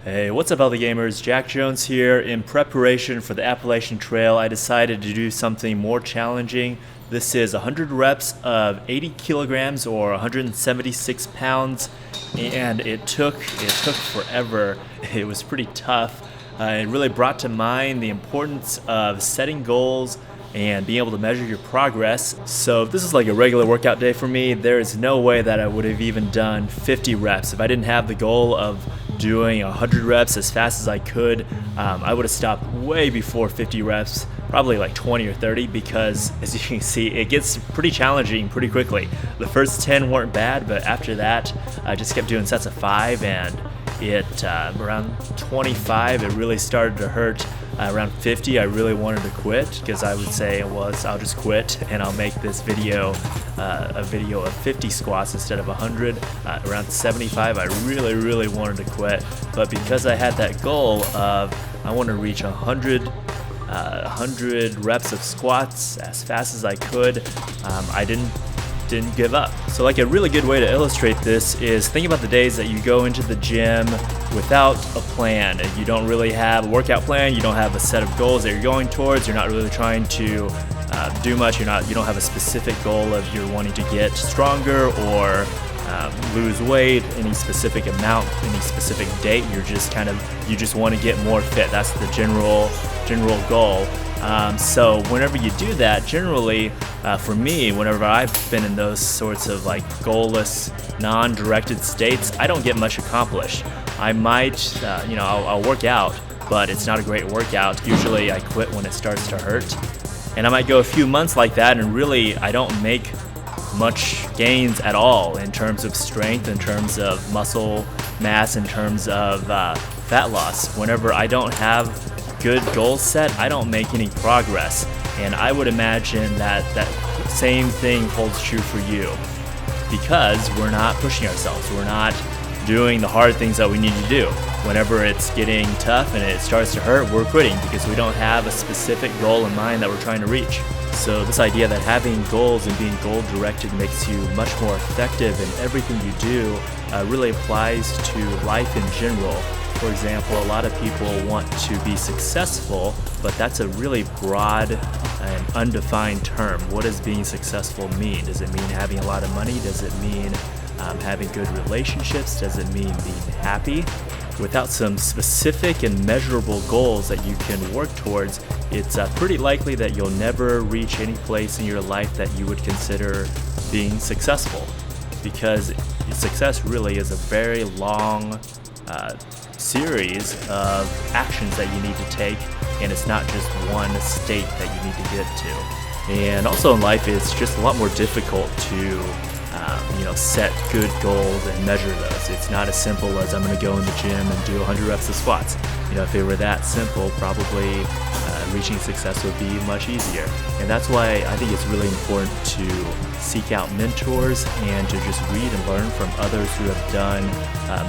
Hey, what's up, all the gamers? Jack Jones here. In preparation for the Appalachian Trail, I decided to do something more challenging. This is 100 reps of 80 kilograms or 176 pounds, and it took forever. It was pretty tough. It really brought to mind the importance of setting goals and being able to measure your progress. So if this is like a regular workout day for me, there is no way that I would have even done 50 reps. If I didn't have the goal of doing 100 reps as fast as I could, I would have stopped way before 50 reps, probably like 20 or 30, because as you can see, it gets pretty challenging pretty quickly. The first 10 weren't bad, but after that, I just kept doing sets of 5, and around 25, it really started to hurt. Around 50, I really wanted to quit, because I would say, well, I'll just quit and I'll make this video a video of 50 squats instead of 100. Around 75, I really wanted to quit, but because I had that goal of I want to reach 100 reps of squats as fast as I could, I didn't give up. So like a really good way to illustrate this is think about the days that you go into the gym without a plan, and you don't really have a workout plan, you don't have a set of goals that you're going towards, you're not really trying to do much, you don't have a specific goal of you're wanting to get stronger or lose weight, any specific amount, any specific date. You just want to get more fit. That's the general goal. So whenever you do that, generally for me, whenever I've been in those sorts of like goalless, non-directed states, I don't get much accomplished. I might, I'll work out, but it's not a great workout. Usually I quit when it starts to hurt. And I might go a few months like that, and really I don't make much gains at all in terms of strength, in terms of muscle mass, in terms of fat loss. Whenever I don't have good goals set, I don't make any progress. And I would imagine that same thing holds true for you, because we're not pushing ourselves. We're not doing the hard things that we need to do. Whenever it's getting tough and it starts to hurt, we're quitting because we don't have a specific goal in mind that we're trying to reach. So this idea that having goals and being goal directed makes you much more effective in everything you do really applies to life in general. For example, a lot of people want to be successful, but that's a really broad and undefined term. What does being successful mean? Does it mean having a lot of money? Does it mean having good relationships? Does it mean being happy? Without some specific and measurable goals that you can work towards, it's pretty likely that you'll never reach any place in your life that you would consider being successful, because success really is a very long series of actions that you need to take, and it's not just one state that you need to get to. And also in life, it's just a lot more difficult to set good goals and measure those. It's not as simple as I'm going to go in the gym and do 100 reps of squats. If it were that simple, probably reaching success would be much easier. And that's why I think it's really important to seek out mentors and to just read and learn from others who have done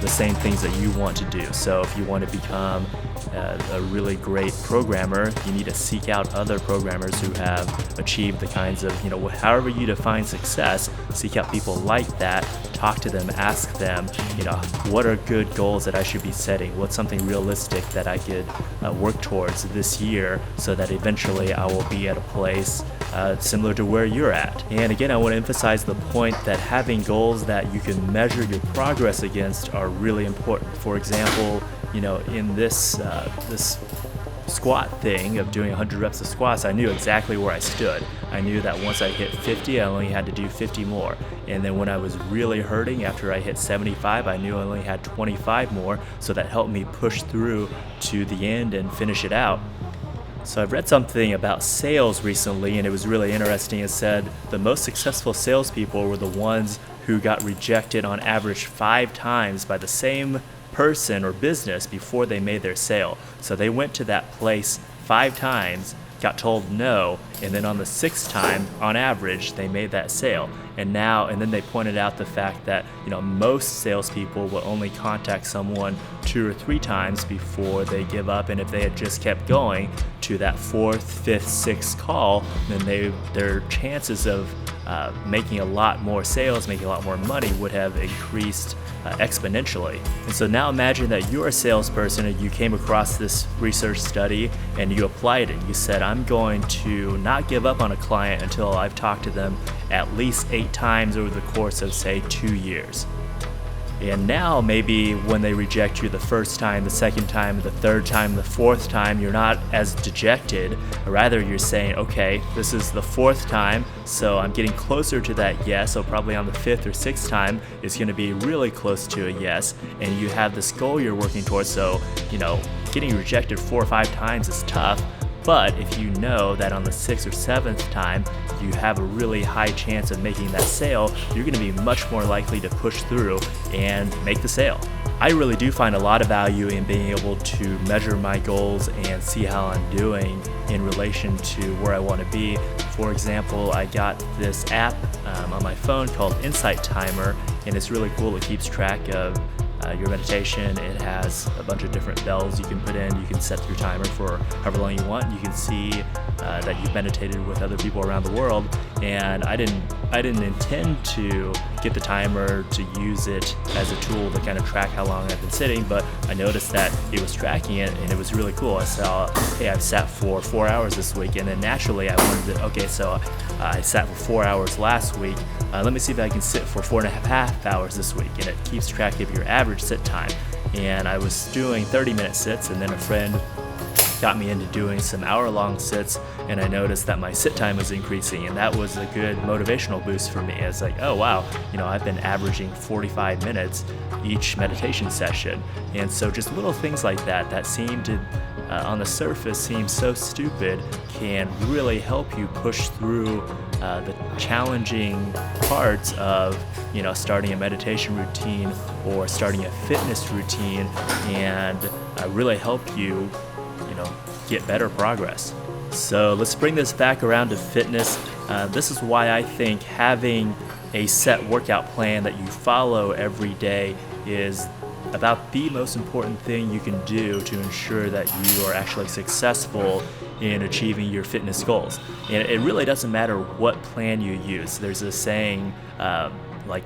the same things that you want to do. So if you want to become a really great programmer, you need to seek out other programmers who have achieved the kinds of, however you define success, seek out people like that, talk to them, ask them, what are good goals that I should be setting? What's something realistic that I could work towards this year so that eventually I will be at a place similar to where you're at. And again, I want to emphasize the point that having goals that you can measure your progress against are really important. For example, in this squat thing of doing 100 reps of squats, I knew exactly where I stood. I knew that once I hit 50, I only had to do 50 more. And then when I was really hurting after I hit 75, I knew I only had 25 more, so that helped me push through to the end and finish it out. So I've read something about sales recently, and it was really interesting. It said the most successful salespeople were the ones who got rejected on average 5 times by the same person or business before they made their sale. So they went to that place 5 times, got told no, and then on the 6th time, on average, they made that sale. And then they pointed out the fact that most salespeople will only contact someone 2 or 3 times before they give up, and if they had just kept going to that 4th, 5th, 6th call, then their chances of making a lot more sales, making a lot more money would have increased exponentially. And so now imagine that you're a salesperson and you came across this research study and you applied it. You said, I'm going to not give up on a client until I've talked to them at least 8 times over the course of, say, 2 years. And now maybe when they reject you the first time, the second time, the third time, the fourth time, you're not as dejected. Rather, you're saying, okay, this is the 4th time, so I'm getting closer to that yes. So probably on the 5th or 6th time, it's going to be really close to a yes. And you have this goal you're working towards. So, getting rejected 4 or 5 times is tough. But if you know that on the 6th or 7th time, you have a really high chance of making that sale, you're going to be much more likely to push through and make the sale. I really do find a lot of value in being able to measure my goals and see how I'm doing in relation to where I want to be. For example, I got this app on my phone called Insight Timer, and it's really cool. It keeps track of your meditation. It has a bunch of different bells you can put in. You can set your timer for however long you want. You can see that you've meditated with other people around the world. And I didn't intend to get the timer to use it as a tool to kind of track how long I've been sitting, but I noticed that it was tracking it, and it was really cool. I saw, hey, I've sat for 4 hours this week, and then naturally I wanted to, okay, so I sat for 4 hours last week. Let me see if I can sit for 4.5 hours this week, and it keeps track of your average sit time. And I was doing 30-minute sits, and then a friend got me into doing some hour-long sits, and I noticed that my sit time was increasing, and that was a good motivational boost for me. It's like, oh wow, I've been averaging 45 minutes each meditation session. And so just little things like that seem to, on the surface, seem so stupid, can really help you push through the challenging parts of starting a meditation routine or starting a fitness routine, and really help you get better progress. So let's bring this back around to fitness. This is why I think having a set workout plan that you follow every day is about the most important thing you can do to ensure that you are actually successful in achieving your fitness goals. And it really doesn't matter what plan you use. There's a saying like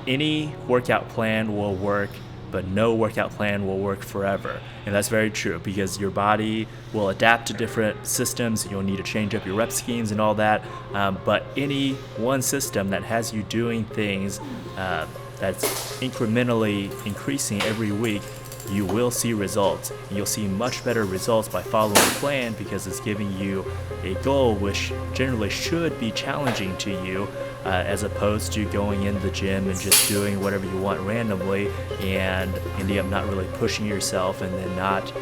any workout plan will work, but no workout plan will work forever. And that's very true, because your body will adapt to different systems. You'll need to change up your rep schemes and all that. But any one system that has you doing things that's incrementally increasing every week, you will see results. You'll see much better results by following a plan, because it's giving you a goal which generally should be challenging to you, as opposed to going into the gym and just doing whatever you want randomly and ending up not really pushing yourself and then not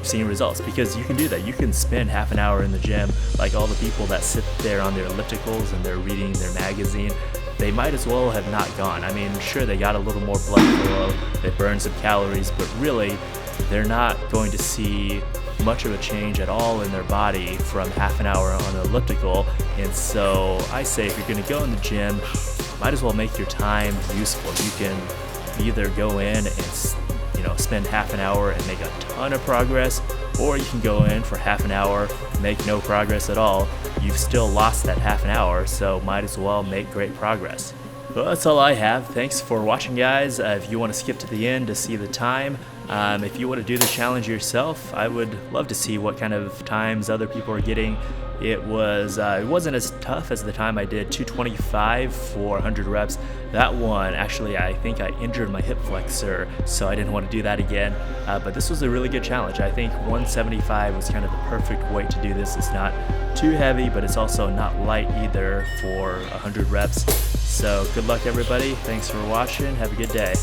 seeing results. Because you can do that. You can spend half an hour in the gym, like all the people that sit there on their ellipticals and they're reading their magazine. They might as well have not gone. I mean, sure, they got a little more blood flow, they burned some calories, but really, they're not going to see much of a change at all in their body from half an hour on an elliptical. And so I say, if you're going to go in the gym, might as well make your time useful. You can either go in and spend half an hour and make a ton of progress, or you can go in for half an hour, make no progress at all. You've still lost that half an hour, so might as well make great progress. Well, that's all I have. Thanks for watching, guys. If you want to skip to the end to see the time, if you want to do the challenge yourself, I would love to see what kind of times other people are getting. It wasn't as tough as the time I did 225 for 100 reps. That one, actually, I think I injured my hip flexor, so I didn't want to do that again. But this was a really good challenge. I think 175 was kind of the perfect weight to do this. It's not too heavy, but it's also not light either for 100 reps. So good luck, everybody. Thanks for watching. Have a good day.